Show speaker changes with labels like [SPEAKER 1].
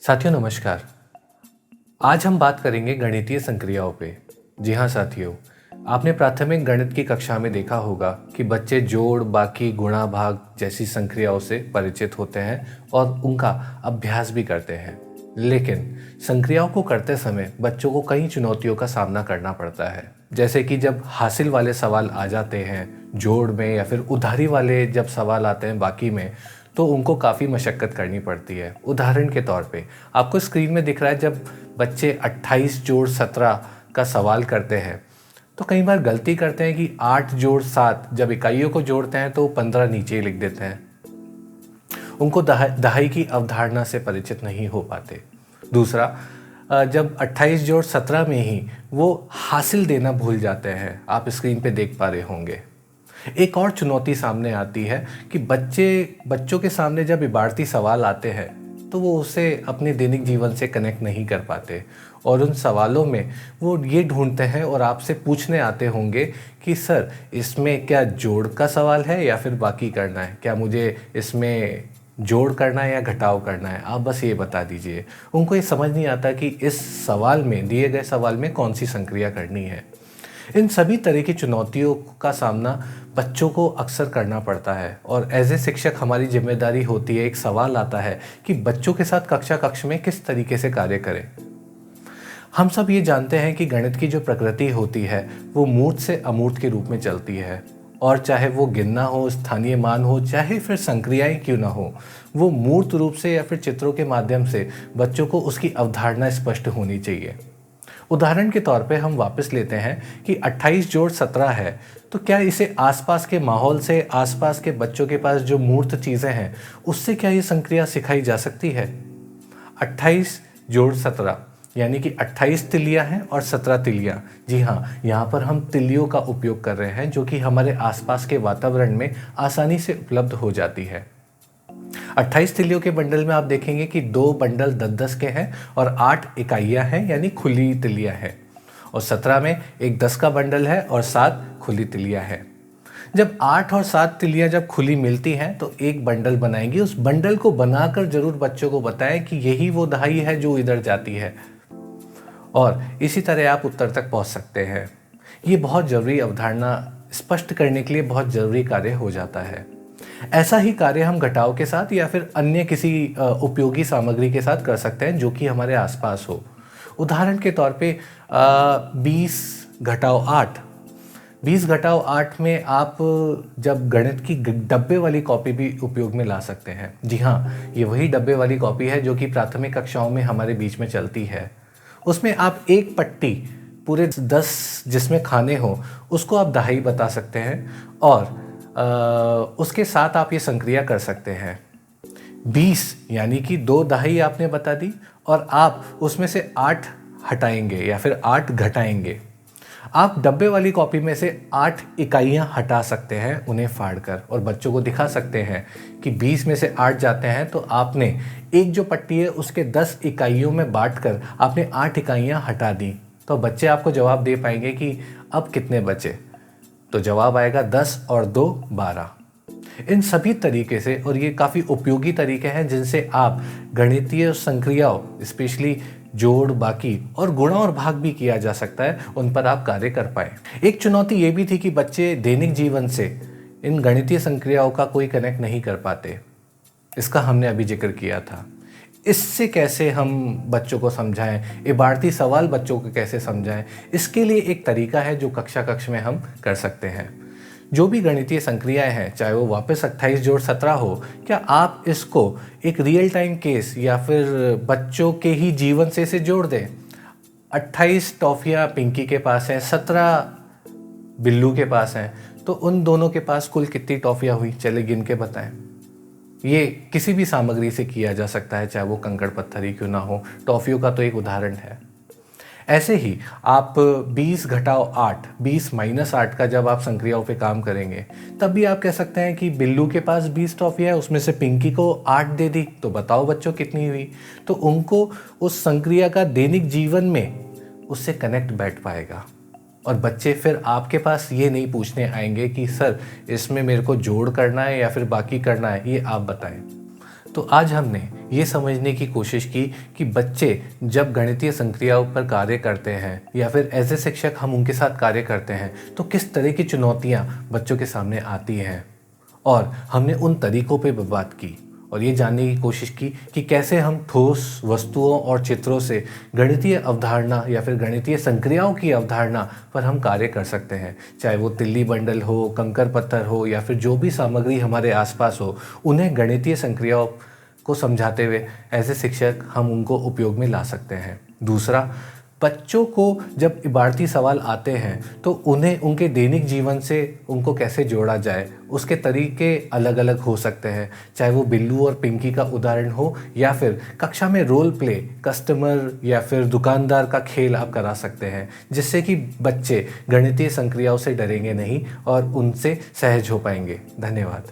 [SPEAKER 1] साथियों नमस्कार। आज हम बात करेंगे गणितीय संक्रियाओं पे। जी हाँ साथियों, आपने प्राथमिक गणित की कक्षा में देखा होगा कि बच्चे जोड़, बाकी, गुणा, भाग जैसी संक्रियाओं से परिचित होते हैं और उनका अभ्यास भी करते हैं। लेकिन संक्रियाओं को करते समय बच्चों को कई चुनौतियों का सामना करना पड़ता है। जैसे कि जब हासिल वाले सवाल आ जाते हैं जोड़ में, या फिर उधारी वाले जब सवाल आते हैं बाकी में, तो उनको काफ़ी मशक्क़त करनी पड़ती है। उदाहरण के तौर पे आपको स्क्रीन में दिख रहा है, जब बच्चे 28 जोड़ 17 का सवाल करते हैं तो कई बार गलती करते हैं कि 8 जोड़ 7 जब इकाइयों को जोड़ते हैं तो 15 नीचे ही लिख देते हैं। उनको दहाई की अवधारणा से परिचित नहीं हो पाते। दूसरा, जब 28 जोड़ 17 में ही वो हासिल देना भूल जाते हैं। आप स्क्रीन पे देख पा रहे होंगे। एक और चुनौती सामने आती है कि बच्चों के सामने जब इबारती सवाल आते हैं तो वो उसे अपने दैनिक जीवन से कनेक्ट नहीं कर पाते, और उन सवालों में वो ये ढूंढते हैं और आपसे पूछने आते होंगे कि सर इसमें क्या जोड़ का सवाल है या फिर बाकी करना है, क्या मुझे इसमें जोड़ करना है या घटाव करना है, आप बस ये बता दीजिए। उनको ये समझ नहीं आता कि इस सवाल में, दिए गए सवाल में कौन सी संक्रिया करनी है। इन सभी तरह की चुनौतियों का सामना बच्चों को अक्सर करना पड़ता है, और एज ए शिक्षक हमारी जिम्मेदारी होती है, एक सवाल आता है कि बच्चों के साथ कक्ष में किस तरीके से कार्य करें। हम सब ये जानते हैं कि गणित की जो प्रकृति होती है वो मूर्त से अमूर्त के रूप में चलती है, और चाहे वो गिनना हो, स्थानीय मान हो, चाहे फिर संक्रियाएं क्यों ना हो, वो मूर्त रूप से या फिर चित्रों के माध्यम से बच्चों को उसकी अवधारणा स्पष्ट होनी चाहिए। उदाहरण के तौर पे हम वापस लेते हैं कि 28 जोड़ 17 है, तो क्या इसे आसपास के माहौल से, आसपास के बच्चों के पास जो मूर्त चीज़ें हैं उससे क्या ये संक्रिया सिखाई जा सकती है? 28 जोड़ 17 यानी कि 28 तिलियां हैं और 17 तिलियां। जी हाँ, यहाँ पर हम तिलियों का उपयोग कर रहे हैं जो कि हमारे आसपास के वातावरण में आसानी से उपलब्ध हो जाती है। 28 तिलियों के बंडल में आप देखेंगे कि 2 बंडल 10-10 के हैं और 8 इकाइयां हैं यानी खुली तिलियां हैं, और 17 में एक 10 का बंडल है और 7 खुली तिलियां हैं। जब 8 और 7 तिलियां जब खुली मिलती हैं तो एक बंडल बनाएंगी। उस बंडल को बनाकर जरूर बच्चों को बताएं कि यही वो दहाई है जो इधर जाती है, और इसी तरह आप उत्तर तक पहुंच सकते हैं। ये बहुत ज़रूरी अवधारणा स्पष्ट करने के लिए बहुत ज़रूरी कार्य हो जाता है। ऐसा ही कार्य हम घटाव के साथ या फिर अन्य किसी उपयोगी सामग्री के साथ कर सकते हैं जो कि हमारे आसपास हो। उदाहरण के तौर पे 20 घटाव 8, 20 घटाव 8 में आप जब गणित की डब्बे वाली कॉपी भी उपयोग में ला सकते हैं। जी हाँ, ये वही डब्बे वाली कॉपी है जो कि प्राथमिक कक्षाओं में हमारे बीच में चलती है। उसमें आप एक पट्टी पूरे 10 जिसमें खाने हो उसको आप दहाई बता सकते हैं, और उसके साथ आप ये संक्रिया कर सकते हैं। 20 यानी कि 2 दहाई आपने बता दी, और आप उसमें से 8 हटाएंगे या फिर 8 घटाएंगे। आप डब्बे वाली कॉपी में से 8 इकाइयां हटा सकते हैं उन्हें फाड़कर, और बच्चों को दिखा सकते हैं कि 20 में से 8 जाते हैं, तो आपने एक जो पट्टी है उसके 10 इकाइयों में बांटकर आपने 8 इकाइयां हटा दी। तो बच्चे आपको जवाब दे पाएंगे कि अब कितने बचे, तो जवाब आएगा 10 और 2 12। इन सभी तरीके से, और ये काफ़ी उपयोगी तरीके हैं जिनसे आप गणितीय संक्रियाओं, स्पेशली जोड़, बाकी और गुणा और भाग भी किया जा सकता है, उन पर आप कार्य कर पाए। एक चुनौती ये भी थी कि बच्चे दैनिक जीवन से इन गणितीय संक्रियाओं का कोई कनेक्ट नहीं कर पाते। इसका हमने अभी जिक्र किया था। इससे कैसे हम बच्चों को समझाएं, इबारती सवाल बच्चों को कैसे समझाएं, इसके लिए एक तरीका है जो कक्ष में हम कर सकते हैं। जो भी गणितीय संक्रियाएं हैं, चाहे वो वापस 28 जोड़ 17 हो, क्या आप इसको एक रियल टाइम केस या फिर बच्चों के ही जीवन से इसे जोड़ दें। 28 टॉफियाँ पिंकी के पास हैं, 17 बिल्लू के पास हैं, तो उन दोनों के पास कुल कितनी टॉफियाँ हुई, चले गिन के बताएं। ये किसी भी सामग्री से किया जा सकता है, चाहे वो कंकड़ पत्थर ही क्यों ना हो। टॉफियों का तो एक उदाहरण है। ऐसे ही आप 20 घटाव 8, 20 माइनस 8 का जब आप संक्रियाओं पे काम करेंगे, तब भी आप कह सकते हैं कि बिल्लू के पास 20 टॉफियाँ है, उसमें से पिंकी को 8 दे दी, तो बताओ बच्चों कितनी हुई। तो उनको उस संक्रिया का दैनिक जीवन में उससे कनेक्ट बैठ पाएगा, और बच्चे फिर आपके पास ये नहीं पूछने आएंगे कि सर इसमें मेरे को जोड़ करना है या फिर बाकी करना है, ये आप बताएं। तो आज हमने ये समझने की कोशिश की कि बच्चे जब गणितीय संक्रियाओं पर कार्य करते हैं या फिर एज ए शिक्षक हम उनके साथ कार्य करते हैं तो किस तरह की चुनौतियाँ बच्चों के सामने आती हैं, और हमने उन तरीकों पे भी बात की और ये जानने की कोशिश की कि कैसे हम ठोस वस्तुओं और चित्रों से गणितीय अवधारणा या फिर गणितीय संक्रियाओं की अवधारणा पर हम कार्य कर सकते हैं। चाहे वो तिल्ली बंडल हो, कंकर पत्थर हो या फिर जो भी सामग्री हमारे आसपास हो, उन्हें गणितीय संक्रियाओं को समझाते हुए एज ए शिक्षक हम उनको उपयोग में ला सकते हैं। दूसरा, बच्चों को जब इबारती सवाल आते हैं तो उन्हें उनके दैनिक जीवन से उनको कैसे जोड़ा जाए, उसके तरीके अलग अलग हो सकते हैं। चाहे वो बिल्लू और पिंकी का उदाहरण हो या फिर कक्षा में रोल प्ले, कस्टमर या फिर दुकानदार का खेल आप करा सकते हैं, जिससे कि बच्चे गणितीय संक्रियाओं से डरेंगे नहीं और उनसे सहज हो पाएंगे। धन्यवाद।